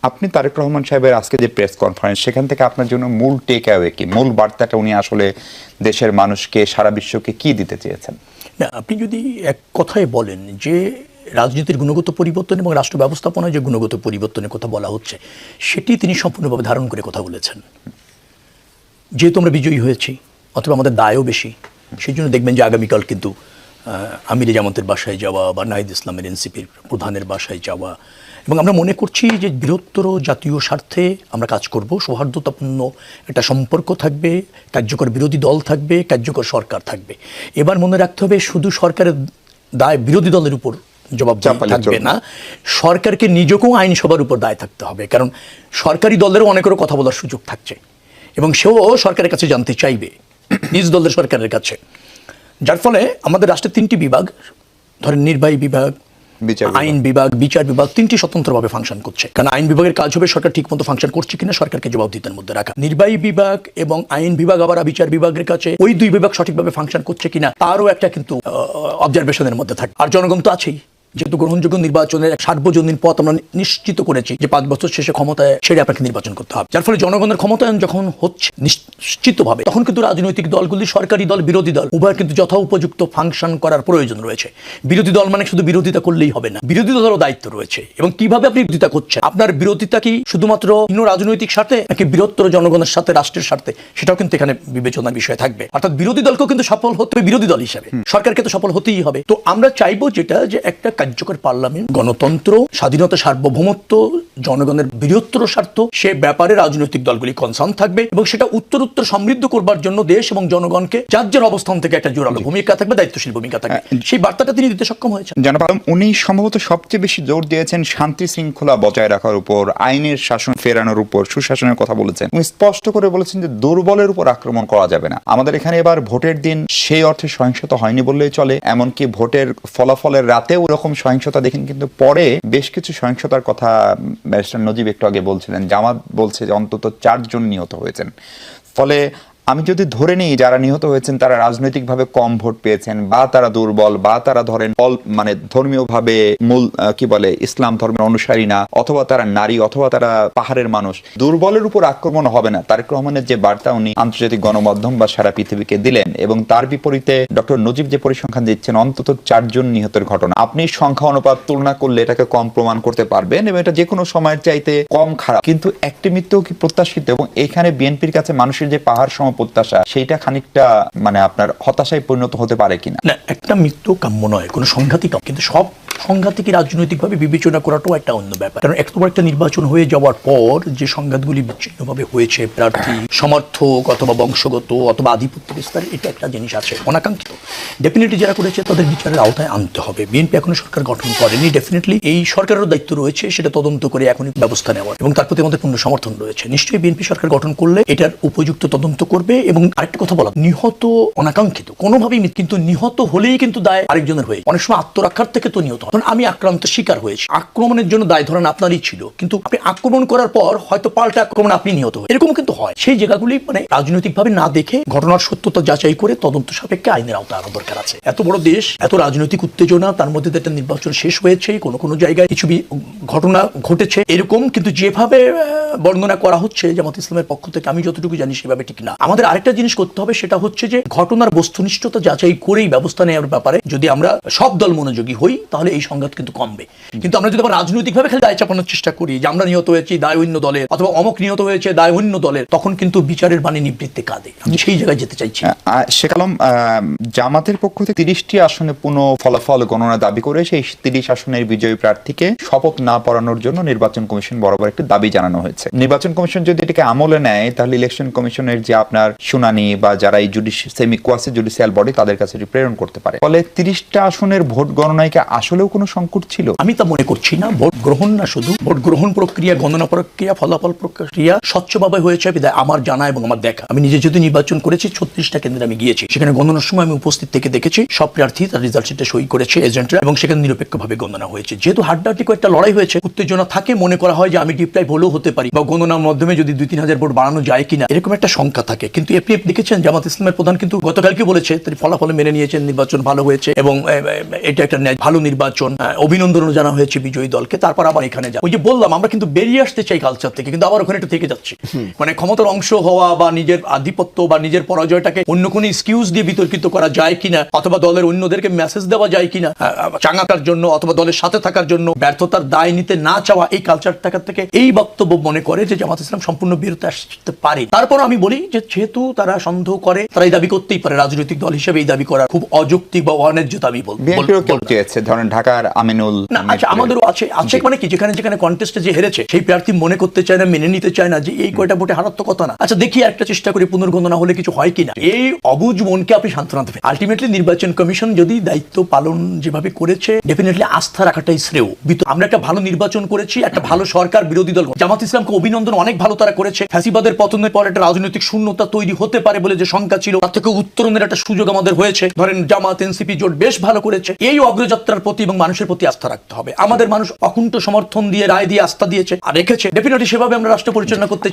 আপনি তারেক রহমান সাহেবের আজকে যে প্রেস কনফারেন্স, সেখান থেকে আপনার জন্য মূল টেক অ্যাওয়ে কি, মূল বার্তাটা উনি আসলে দেশের মানুষকে, সারা বিশ্বকে কি দিতে চেয়েছেন? না, আপনি যদি এক কথায় বলেন যে রাজনীতির গুণগত পরিবর্তন এবং রাষ্ট্র ব্যবস্থাপনায় যে গুণগত পরিবর্তনের কথা বলা হচ্ছে, সেটি তিনি সম্পূর্ণভাবে ধারণ করে কথা বলেছেন। যেহেতু আমরা বিজয়ী হয়েছি, অথবা আমাদের দায়ও বেশি, সেই জন্য দেখবেন যে আগামীকাল কিন্তু আমিরে জামাতের বাসায় যাওয়া বা নাহিদ ইসলামের এনসিপির প্রধানের বাসায় যাওয়া, এবং আমরা মনে করছি যে বৃহত্তর জাতীয় স্বার্থে আমরা কাজ করব, সৌহার্দ্যতাপূর্ণ একটা সম্পর্ক থাকবে, কার্যকর বিরোধী দল থাকবে, কার্যকর সরকার থাকবে। এবার মনে রাখতে হবে শুধু সরকারের দায় বিরোধী দলের উপর জবাব থাকবে না, সরকারকে নিজেকেও আইনসভার উপর দায় থাকতে হবে। কারণ সরকারি দলেরও অনেকেরও কথা বলার সুযোগ থাকছে এবং সেও সরকারের কাছে জানতে চাইবে, নিজ দলের সরকারের কাছে। যার ফলে আমাদের রাষ্ট্রের তিনটি বিভাগ, ধরেন নির্বাহী বিভাগ, আইন বিভাগ, বিচার বিভাগ, তিনটি স্বতন্ত্রভাবে ফাংশন করছে। কারণ আইন বিভাগের কাজ হবে সরকার ঠিক মতো ফাংশন করছে কিনা সরকারকে জবাবদিহিতার মধ্যে রাখা। নির্বাহী বিভাগ এবং আইন বিভাগ আবার বিচার বিভাগের কাছে ওই দুই বিভাগ সঠিকভাবে ফাংশন করছে কিনা তারও একটা কিন্তু অবজারভেশনের মধ্যে থাকে। আর জনগণ তো আছেই, যেহেতু গ্রহণযোগ্য নির্বাচনের এক সার্বজনীন পথ আমরা নিশ্চিত করেছি যে 5 বছর শেষে ক্ষমতায় ছেড়ে আপনাকে নির্বাচন করতে হবে। যার ফলে জনগণের ক্ষমতায়ন যখন হচ্ছে নিশ্চিতভাবে, তখন কিন্তু রাজনৈতিক দলগুলি, সরকারি দল, বিরোধী দল, উভয় কিন্তু যথা উপযুক্ত ফাংশন করার প্রয়োজন রয়েছে। বিরোধী দল মানে শুধু বিরোধিতা করলেই হবে না, বিরোধী দলেরও দায়িত্ব রয়েছে। এবং কিভাবে আপনি বিরোধিতা করছেন, আপনার বিরোধিতা কি শুধুমাত্র রাজনৈতিক স্বার্থে নাকি বৃহত্তর জনগণের সাথে, রাষ্ট্রের স্বার্থে, সেটাও কিন্তু এখানে বিবেচনার বিষয় থাকবে। অর্থাৎ বিরোধী দলকেও কিন্তু সফল হতে হবে বিরোধী দল হিসেবে, সরকারকে তো সফল হতেই হবে। তো আমরা চাইবো যেটা, যে একটা কার্যকর পার্লামেন্ট, গণতন্ত্র, স্বাধীনতা, সার্বভৌমত্ব, জনগণের বৃহত্তর স্বার্থ, সে ব্যাপারে রাজনৈতিক দলগুলি কনসার্ন থাকবে এবং সেটা উত্তরোত্তর সমৃদ্ধ করবার জন্য দেশ এবং জনগণকে যার যার অবস্থান থেকে একটা জোরালো ভূমিকা থাকবে, দায়িত্বশীল ভূমিকা থাকবে। সেই বার্তাটা তিনি দিতে সক্ষম হয়েছেন। জনাব আলম, উনি সম্ভবত সবচেয়ে বেশি জোর দিয়েছেন শান্তি শৃঙ্খলা বজায় রাখার উপর, আইনের শাসন ফেরানোর উপর, সুশাসনের কথা বলেছেন। উনি স্পষ্ট করে বলেছেন যে দুর্বলের উপর আক্রমণ করা যাবে না। আমাদের এখানে এবার ভোটের দিন সেই অর্থে সহিংসতা হয়নি বললেই চলে, এমনকি ভোটের ফলাফলের রাতেও এরকম সহিংসতা দেখেন, কিন্তু পরে বেশ কিছু সহিংসতার কথা ব্যারিস্টার নজিব একটু আগে বলছিলেন। জামাত বলছে যে অন্তত 4 জন নিহত হয়েছেন। ফলে আমি যদি ধরে নিই যারা নিহত হয়েছেন তারা রাজনৈতিকভাবে কম ভোট পেয়েছেন, বা তারা দুর্বল, বা তারা ধরেন মানে ধর্মীয়ভাবে মূল কি বলে ইসলাম ধর্মের অনুসারী না, অথবা তারা নারী, অথবা তারা পাহাড়ের মানুষ, দুর্বলের উপর আক্রমণ হবে না। তারেক রহমানের যে বার্তা উনি আন্তর্জাতিক গণমাধ্যম বা সারা পৃথিবীকে দিলেন, এবং তার বিপরীতে ডক্টর নজিব যে পরিসংখ্যান দিচ্ছেন অন্তত 4 জন নিহতের ঘটনা, আপনি সংখ্যা অনুপাত তুলনা করলে এটাকে কম প্রমাণ করতে পারবেন এবং এটা যে কোনো সময়ের চাইতে কম খারাপ। কিন্তু একটি মৃত্যু কি প্রত্যাশিত? এবং এখানে বিএনপির কাছে মানুষের যে পাহাড় সম প্রত্যাশা, সেইটা খানিকটা মানে আপনার হতাশায় পরিণত হতে পারে কিনা? না, একটা মৃত্যু কাম্য নয়, কোনো সংঘাতই, কিন্তু সব সংঘাতকে রাজনৈতিকভাবে বিবেচনা করাটাও একটা অন্য ব্যাপার। কারণ একবার একটা নির্বাচন হয়ে যাওয়ার পর যে সংঘাতগুলি বিচ্ছিন্নভাবে হয়েছে, প্রার্থী সমর্থক অথবা বংশগত অথবা আধিপত্য বিস্তার, এটা একটা জিনিস আছে অনাকাঙ্ক্ষিত। ডেফিনেটলি যারা করেছে তাদের বিচারের আওতায় আনতে হবে। বিএনপি এখনো সরকার গঠন করেনি, ডেফিনেটলি এই সরকারেরও দায়িত্ব রয়েছে সেটা তদন্ত করে এখনই ব্যবস্থা নেওয়ার, এবং তার প্রতি আমাদের পূর্ণ সমর্থন রয়েছে। নিশ্চয়ই বিএনপি সরকার গঠন করলে এটার উপযুক্ত তদন্ত করবে। এবং আরেকটা কথা বলা, নিহত অনাকাঙ্ক্ষিত কোনোভাবেই, কিন্তু নিহত হলেই কিন্তু দায় আরেকজনের হয়ে, অনেক সময় আত্মরক্ষার থেকে তো নিহত। আমি আক্রান্ত শিকার হয়েছি, আক্রমণের জন্য দায় ধরেন আপনারই ছিল, কিন্তু আপনি আক্রমণ করার পর হয়তো পাল্টা আক্রমণ আপনি নিহত হয়ে, এরকম কিন্তু হয়। সেই জায়গাগুলি মানে রাজনৈতিকভাবে না দেখে ঘটনার সত্যতা যাচাই করে তদন্ত সাপেক্ষে আইনের আওতায় আনা দরকার আছে। এত বড় দেশ, এত রাজনৈতিক উত্তেজনা, তার মধ্যে একটা নির্বাচন শেষ হয়েছে, কোনো কোনো জায়গায় কিছু ঘটনা ঘটেছে এরকম, কিন্তু যেভাবে বর্ণনা করা হচ্ছে জামাত ইসলামের পক্ষ থেকে, আমি যতটুকু জানি সেভাবে ঠিক না। আমাদের আরেকটা জিনিস করতে হবে, সেটা হচ্ছে যে ঘটনার বস্তুনিষ্ঠতা যাচাই করেই ব্যবস্থা নেওয়ার ব্যাপারে যদি আমরা সব দল মনোযোগী হই, তাহলে এই সংঘাত কিন্তু কমবে। কিন্তু আমরা যদি আবার রাজনৈতিকভাবে খালি দায় চাপানোর চেষ্টা করি যে আমরা নিহত হয়েছি দায় অন্য দলের, অথবা অমক নিহত হয়েছে দায় অন্য দলের, তখন কিন্তু বিচারের বাণী নিবৃত্তে কাঁদে। আমি সেই জায়গায় যেতে চাইছি। শেখ আলম, জামাতের পক্ষ থেকে 30টি আসনে পুনঃ ফলাফল গণনা দাবি করে সেই 30 আসনের বিজয়ী প্রার্থীকে শপথ না পড়ানোর জন্য নির্বাচন কমিশন বরাবর একটি দাবি জানানো হয়েছে। নির্বাচন কমিশন যদি এটাকে আমলে নেয়, তাহলে ইলেকশন কমিশনের যে আপনার শুনানি বা যারা এই সেমি কোয়াসি জুডিশিয়াল বডি, তাদের কাছে প্রেরণ করতে পারে। ফলে 30টা আসনের ভোট গণনায় আসলেও কোনো সংকট ছিল? আমি তা মনে করছি না। ভোট গ্রহণ না, শুধু ভোট গ্রহণ প্রক্রিয়া, গণনা প্রক্রিয়া, ফলাফল প্রক্রিয়া স্বচ্ছভাবে হয়েছে বিধায় আমার জানা এবং আমার দেখা। আমি নিজে যদি নির্বাচন করেছি, 36টা কেন্দ্রে আমি গিয়েছি, সেখানে গণনার সময় আমি উপস্থিত থেকে দেখেছি সব প্রার্থী তার রেজাল্ট শিটে সই করেছে এজেন্টরা, এবং সেখানে নিরপেক্ষভাবে গণনা হয়েছে। যেহেতু হাড্ডাহাড্ডি একটা লড়াই হয়েছে, উত্তেজনা থাকে, মনে করা হয় যে আমি ডিপ্রাইভ হলেও হতে পারি, বা গণনার মাধ্যমে যদি 2-3 হাজার ভোট বাড়ানো যায় কিনা, এরকম একটা শঙ্কা থাকে। কিন্তু আপনি দেখেছেন জামাত ইসলামের প্রধান কিন্তু গতকালকে বলেছে তিনি ফলাফল মেনে নিয়েছেন, নির্বাচন ভালো হয়েছে এবং এটা একটা ভালো নির্বাচন। নির্বাচন, অভিনন্দনও জানা হয়েছে বিজয়ী দলকে, তারপর আবার এখানে যা ওই যে বললাম আমরা কিন্তু বেরিয়ে আসতে চাই কালচার থেকে, কিন্তু আবার ওখানে একটু থেকে যাচ্ছি। মানে ক্ষমতার অংশ হওয়া বা নিজের আধিপত্য বা নিজের পরাজয়টাকে অন্য কোনো এক্সকিউজ দিয়ে বিতর্কিত করা যায় কিনা, অথবা দলের অন্যদেরকে মেসেজ দেওয়া যায় কিনা চাঙ্গাটার জন্য অথবা দলের সাথে থাকার জন্য ব্যর্থতার দায় নিতে না চাওয়া, এই কালচার থাকার থেকে এই বক্তব্য মনে করে যে জামাত ইসলাম সম্পূর্ণ বিরত আসতে পারে। তারপর আমি বলি যে যেহেতু তারা সন্দেহ করে, তারা এই দাবি করতেই পারে, রাজনৈতিক দল হিসেবে এই দাবি করা খুব অযৌক্তিক বা অন্যায্য দাবি বিএনপিও কেউ চেয়েছে, ধরেন ঢাকার আমিনুল না, আচ্ছা আমাদেরও আছে মানে কি যেখানে যেখানে কন্টেস্টে যে হেরেছে সেই প্রার্থী মনে করতে চায় না, মেনে নিতে চায় না যে এই কয়টা ভোটে হারার তো কথা না। আচ্ছা দেখি একটা চেষ্টা করে পুনর্গণনা হলে কিছু হয় কিনা, এই অবুঝ মনকে আপনি সান্ত্বনা দেবেন। আলটিমেটলি নির্বাচন কমিশন যদি দায়িত্ব পালন যেভাবে করেছে, ডেফিনেটলি আস্থা রাখাটাই শ্রেয়। আমরা একটা ভালো নির্বাচন করেছি, একটা ভালো সরকার, বিরোধী দল। জামাত ইসলামকে অভিনন্দন, অনেক ভালো তারা করেছে। ফ্যাসিবাদের পতনের পর একটা রাজনৈতিক শূন্যতা তৈরি হতে পারে বলে যে শঙ্কা ছিল, তার থেকে উত্তরণের একটা সুযোগ আমাদের হয়েছে। ধরেন জামাত এনসিপি জোট বেশ ভালো করেছে। এই অগ্রযাত্রার প্রতি এবং মানুষের প্রতি আস্থা রাখতে হবে। আমাদের মানুষ অকুণ্ঠ সমর্থন দিয়ে, রায় দিয়ে, আস্থা দিয়েছে আর রেখেছে, ডেফিনেটলি সেভাবে আমরা রাষ্ট্র পরিচালনা করতে